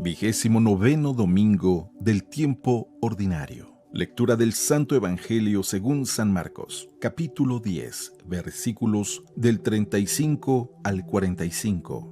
29º domingo del tiempo ordinario. Lectura del Santo Evangelio según San Marcos, capítulo 10, versículos del 35 al 45.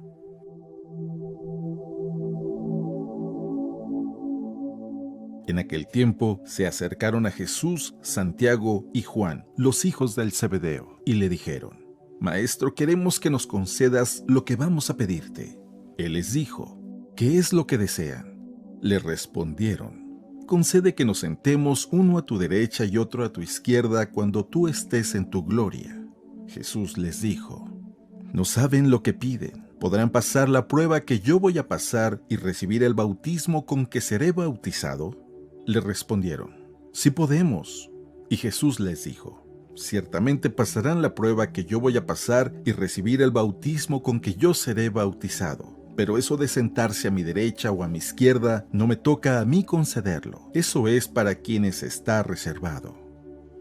En aquel tiempo se acercaron a Jesús, Santiago y Juan, los hijos del Zebedeo, y le dijeron: Maestro, queremos que nos concedas lo que vamos a pedirte. Él les dijo: ¿Qué es lo que desean? Le respondieron: Concede que nos sentemos uno a tu derecha y otro a tu izquierda cuando tú estés en tu gloria. Jesús les dijo: No saben lo que piden. ¿Podrán pasar la prueba que yo voy a pasar y recibir el bautismo con que seré bautizado? Le respondieron: Sí podemos. Y Jesús les dijo: Ciertamente pasarán la prueba que yo voy a pasar y recibir el bautismo con que yo seré bautizado. Pero eso de sentarse a mi derecha o a mi izquierda no me toca a mí concederlo. Eso es para quienes está reservado.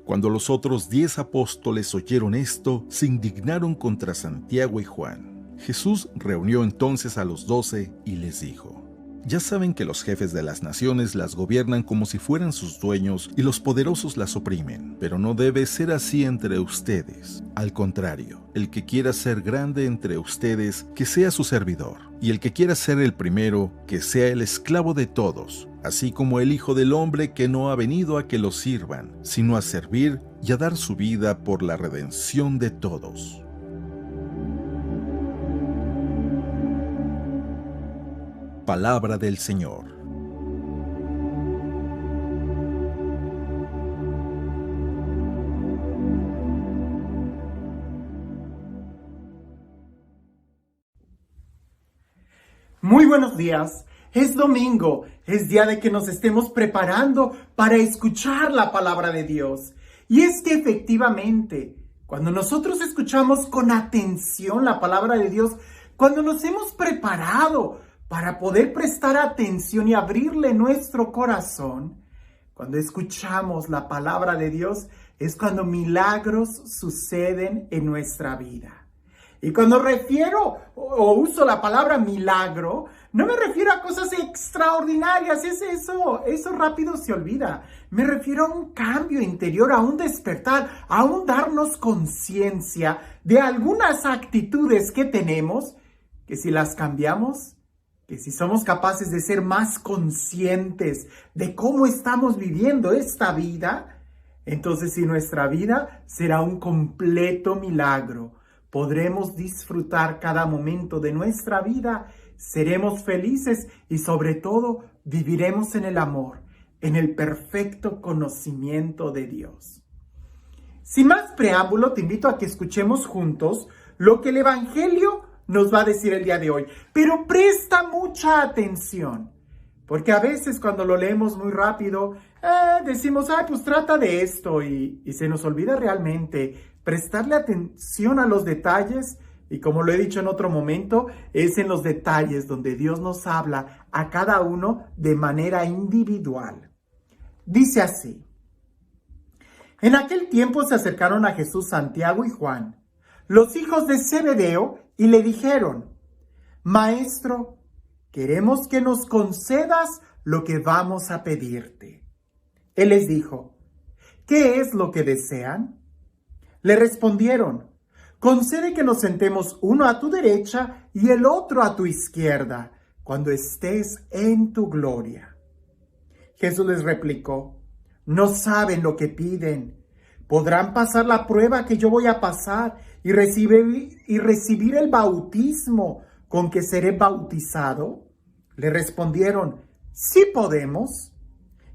Cuando los otros 10 apóstoles oyeron esto, se indignaron contra Santiago y Juan. Jesús reunió entonces a los 12 y les dijo: Ya saben que los jefes de las naciones las gobiernan como si fueran sus dueños y los poderosos las oprimen, pero no debe ser así entre ustedes. Al contrario, el que quiera ser grande entre ustedes, que sea su servidor, y el que quiera ser el primero, que sea el esclavo de todos, así como el Hijo del Hombre, que no ha venido a que lo sirvan, sino a servir y a dar su vida por la redención de todos. Palabra del Señor. Muy buenos días. Es domingo, es día de que nos estemos preparando para escuchar la palabra de Dios. Y es que efectivamente, cuando nosotros escuchamos con atención la palabra de Dios, cuando nos hemos preparado para poder prestar atención y abrirle nuestro corazón, cuando escuchamos la palabra de Dios, es cuando milagros suceden en nuestra vida. Y cuando refiero o uso la palabra milagro, no me refiero a cosas extraordinarias, eso rápido se olvida. Me refiero a un cambio interior, a un despertar, a un darnos conciencia de algunas actitudes que tenemos, que si las cambiamos, que si somos capaces de ser más conscientes de cómo estamos viviendo esta vida, entonces si nuestra vida será un completo milagro. Podremos disfrutar cada momento de nuestra vida, seremos felices y sobre todo viviremos en el amor, en el perfecto conocimiento de Dios. Sin más preámbulo, te invito a que escuchemos juntos lo que el Evangelio nos va a decir el día de hoy. Pero presta mucha atención, porque a veces cuando lo leemos muy rápido, decimos, pues trata de esto, y se nos olvida realmente prestarle atención a los detalles. Y como lo he dicho en otro momento, es en los detalles donde Dios nos habla a cada uno de manera individual. Dice así: En aquel tiempo se acercaron a Jesús Santiago y Juan, los hijos de Zebedeo, y le dijeron: Maestro, queremos que nos concedas lo que vamos a pedirte. Él les dijo: ¿Qué es lo que desean? Le respondieron: Concede que nos sentemos uno a tu derecha y el otro a tu izquierda, cuando estés en tu gloria. Jesús les replicó: No saben lo que piden. ¿Podrán pasar la prueba que yo voy a pasar y recibir el bautismo con que seré bautizado? Le respondieron: Sí podemos.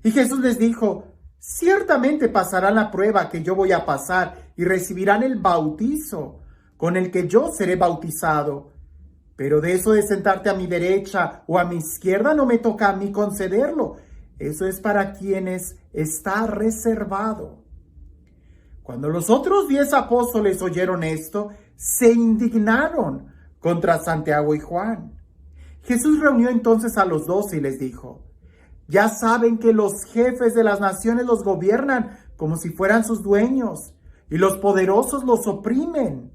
Y Jesús les dijo: Ciertamente pasarán la prueba que yo voy a pasar y recibirán el bautizo con el que yo seré bautizado. Pero de eso de sentarte a mi derecha o a mi izquierda no me toca a mí concederlo. Eso es para quienes está reservado. Cuando los otros 10 apóstoles oyeron esto, se indignaron contra Santiago y Juan. Jesús reunió entonces a los 12 y les dijo: Ya saben que los jefes de las naciones los gobiernan como si fueran sus dueños, y los poderosos los oprimen.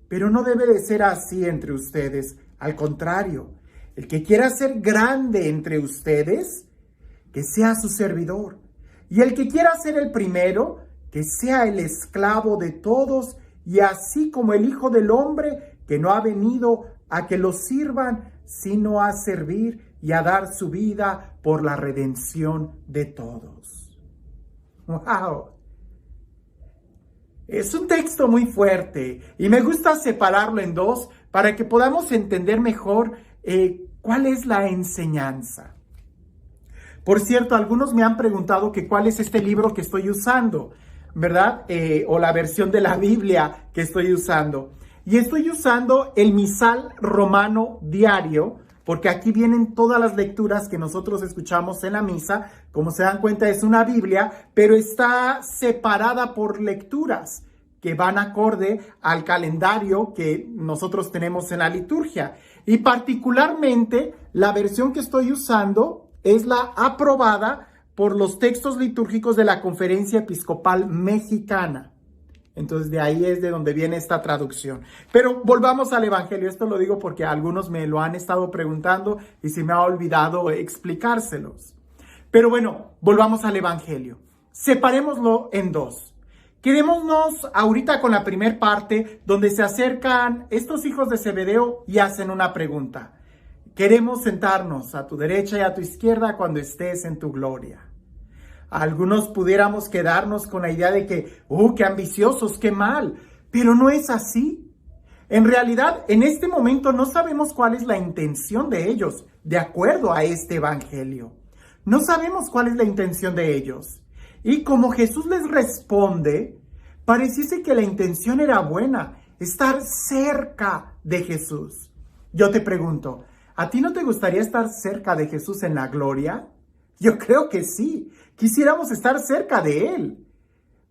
Pero no debe de ser así entre ustedes. Al contrario, El que quiera ser grande entre ustedes, que sea su servidor. Y el que quiera ser el primero, que sea el esclavo de todos, y así como el Hijo del Hombre, que no ha venido a que lo sirvan, sino a servir y a dar su vida por la redención de todos. ¡Wow! Es un texto muy fuerte y me gusta separarlo en dos para que podamos entender mejor cuál es la enseñanza. Por cierto, algunos me han preguntado que cuál es este libro que estoy usando, ¿verdad? O la versión de la Biblia que estoy usando. Y estoy usando el Misal Romano Diario, porque aquí vienen todas las lecturas que nosotros escuchamos en la misa. Como se dan cuenta, es una Biblia, pero está separada por lecturas que van acorde al calendario que nosotros tenemos en la liturgia. Y particularmente, la versión que estoy usando es la aprobada por los textos litúrgicos de la Conferencia Episcopal Mexicana. Entonces, de ahí es de donde viene esta traducción. Pero volvamos al Evangelio. Esto lo digo porque algunos me lo han estado preguntando y se me ha olvidado explicárselos. Pero bueno, volvamos al Evangelio. Separémoslo en dos. Quedémonos ahorita con la primera parte, donde se acercan estos hijos de Zebedeo y hacen una pregunta. Queremos sentarnos a tu derecha y a tu izquierda cuando estés en tu gloria. Algunos pudiéramos quedarnos con la idea de que, qué ambiciosos, qué mal, pero no es así. En realidad, en este momento no sabemos cuál es la intención de ellos, de acuerdo a este evangelio. No sabemos cuál es la intención de ellos. Y como Jesús les responde, pareciese que la intención era buena, estar cerca de Jesús. Yo te pregunto, ¿a ti no te gustaría estar cerca de Jesús en la gloria? Yo creo que sí. Quisiéramos estar cerca de Él.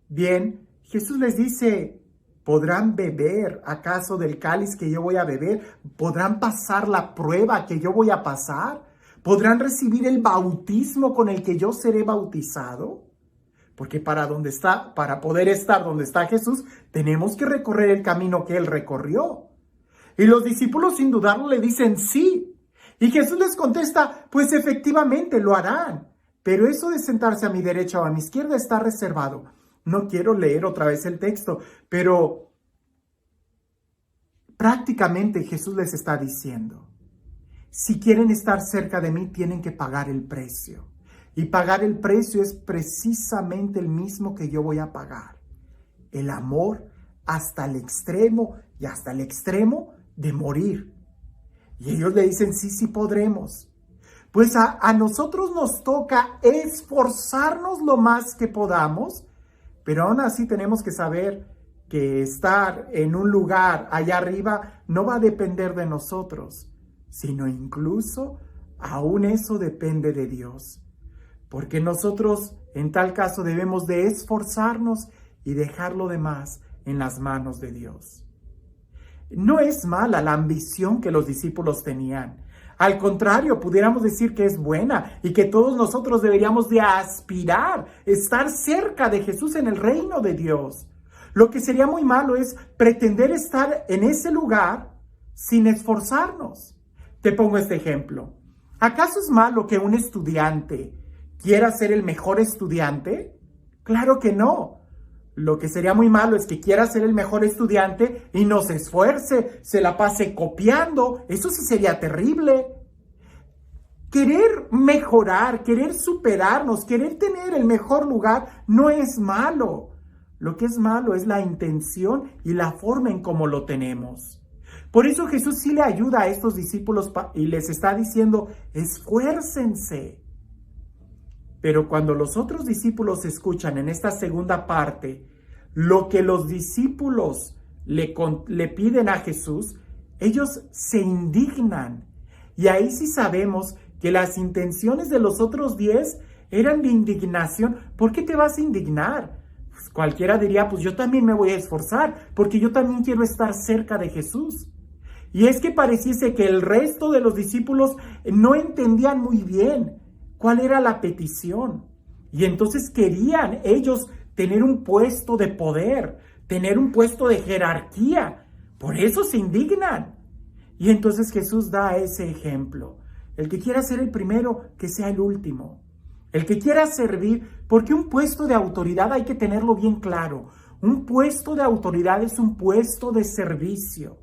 Bien, Jesús les dice, ¿podrán beber acaso del cáliz que yo voy a beber? ¿Podrán pasar la prueba que yo voy a pasar? ¿Podrán recibir el bautismo con el que yo seré bautizado? Porque para poder estar donde está Jesús, tenemos que recorrer el camino que Él recorrió. Y los discípulos sin dudarlo le dicen sí. Y Jesús les contesta, pues efectivamente lo harán. Pero eso de sentarse a mi derecha o a mi izquierda está reservado. No quiero leer otra vez el texto, pero prácticamente Jesús les está diciendo, si quieren estar cerca de mí, tienen que pagar el precio. Y pagar el precio es precisamente el mismo que yo voy a pagar. El amor hasta el extremo y hasta el extremo de morir. Y ellos le dicen, sí podremos. Pues a nosotros nos toca esforzarnos lo más que podamos, pero aún así tenemos que saber que estar en un lugar allá arriba no va a depender de nosotros, sino incluso aún eso depende de Dios. Porque nosotros en tal caso debemos de esforzarnos y dejar lo demás en las manos de Dios. No es mala la ambición que los discípulos tenían. Al contrario, pudiéramos decir que es buena y que todos nosotros deberíamos de aspirar, estar cerca de Jesús en el reino de Dios. Lo que sería muy malo es pretender estar en ese lugar sin esforzarnos. Te pongo este ejemplo. ¿Acaso es malo que un estudiante quiera ser el mejor estudiante? Claro que no. Lo que sería muy malo es que quiera ser el mejor estudiante y no se esfuerce, se la pase copiando. Eso sí sería terrible. Querer mejorar, querer superarnos, querer tener el mejor lugar no es malo. Lo que es malo es la intención y la forma en cómo lo tenemos. Por eso Jesús sí le ayuda a estos discípulos y les está diciendo, esfuércense. Pero cuando los otros discípulos escuchan en esta segunda parte lo que los discípulos le piden a Jesús, ellos se indignan. Y ahí sí sabemos que las intenciones de los otros 10 eran de indignación. ¿Por qué te vas a indignar? Pues cualquiera diría, pues yo también me voy a esforzar, porque yo también quiero estar cerca de Jesús. Y es que pareciese que el resto de los discípulos no entendían muy bien cuál era la petición. Y entonces querían ellos tener un puesto de poder, tener un puesto de jerarquía. Por eso se indignan. Y entonces Jesús da ese ejemplo. El que quiera ser el primero, que sea el último. El que quiera servir, porque un puesto de autoridad hay que tenerlo bien claro. Un puesto de autoridad es un puesto de servicio.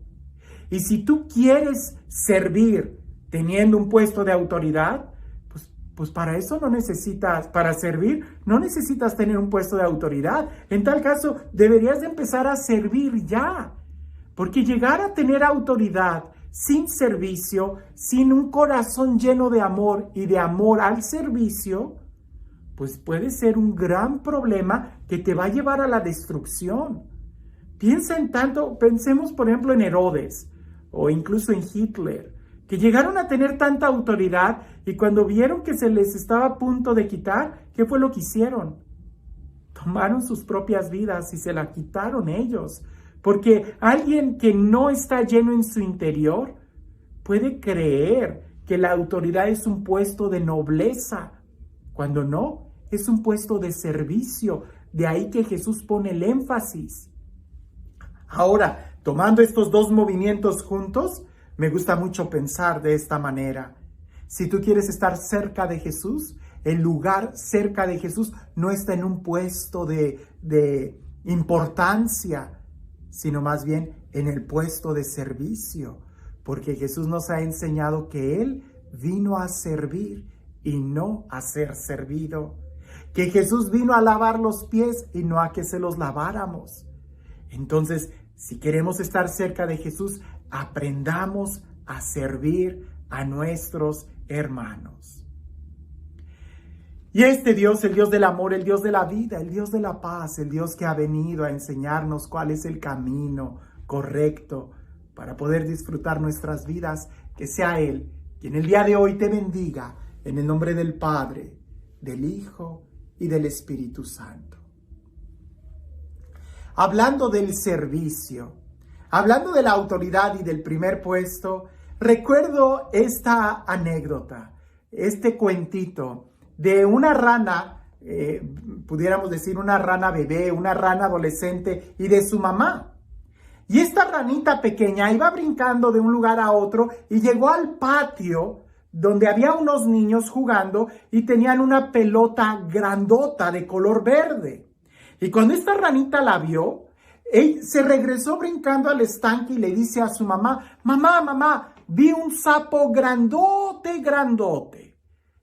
Y si tú quieres servir teniendo un puesto de autoridad, pues para eso no necesitas, para servir, no necesitas tener un puesto de autoridad. En tal caso, deberías de empezar a servir ya. Porque llegar a tener autoridad sin servicio, sin un corazón lleno de amor y de amor al servicio, pues puede ser un gran problema que te va a llevar a la destrucción. Pensemos por ejemplo en Herodes o incluso en Hitler, que llegaron a tener tanta autoridad y cuando vieron que se les estaba a punto de quitar, ¿qué fue lo que hicieron? Tomaron sus propias vidas y se la quitaron ellos. Porque alguien que no está lleno en su interior puede creer que la autoridad es un puesto de nobleza, cuando no, es un puesto de servicio. De ahí que Jesús pone el énfasis. Ahora, tomando estos dos movimientos juntos, me gusta mucho pensar de esta manera. Si tú quieres estar cerca de Jesús, el lugar cerca de Jesús no está en un puesto de importancia, sino más bien en el puesto de servicio, porque Jesús nos ha enseñado que Él vino a servir y no a ser servido, que Jesús vino a lavar los pies y no a que se los laváramos. Entonces, si queremos estar cerca de Jesús, aprendamos a servir a nuestros hermanos. Y este Dios, el Dios del amor, el Dios de la vida, el Dios de la paz, el Dios que ha venido a enseñarnos cuál es el camino correcto para poder disfrutar nuestras vidas, que sea Él quien el día de hoy te bendiga en el nombre del Padre, del Hijo y del Espíritu Santo. Hablando del servicio, hablando de la autoridad y del primer puesto, recuerdo esta anécdota, este cuentito de una rana, pudiéramos decir una rana bebé, una rana adolescente y de su mamá. Y esta ranita pequeña iba brincando de un lugar a otro y llegó al patio donde había unos niños jugando y tenían una pelota grandota de color verde. Y cuando esta ranita la vio, él se regresó brincando al estanque y le dice a su mamá, mamá, vi un sapo grandote, grandote.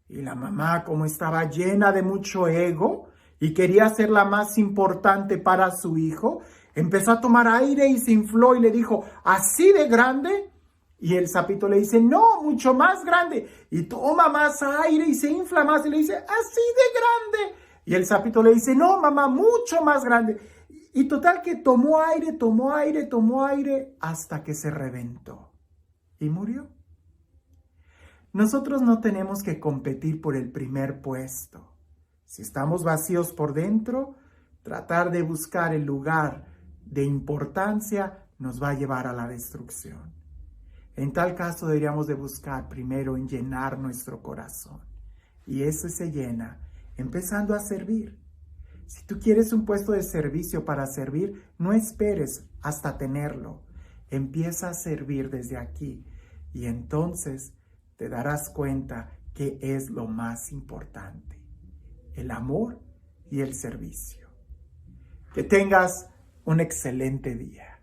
Y la mamá, como estaba llena de mucho ego y quería ser la más importante para su hijo, empezó a tomar aire y se infló y le dijo, ¿así de grande? Y el sapito le dice, no, mucho más grande. Y toma más aire y se infla más y le dice, así de grande. Y el sapito le dice, no, mamá, mucho más grande. Y total que tomó aire hasta que se reventó y murió. Nosotros no tenemos que competir por el primer puesto. Si estamos vacíos por dentro, tratar de buscar el lugar de importancia nos va a llevar a la destrucción. En tal caso deberíamos de buscar primero en llenar nuestro corazón. Y ese se llena empezando a servir. Si tú quieres un puesto de servicio para servir, no esperes hasta tenerlo. Empieza a servir desde aquí y entonces te darás cuenta que es lo más importante, el amor y el servicio. Que tengas un excelente día.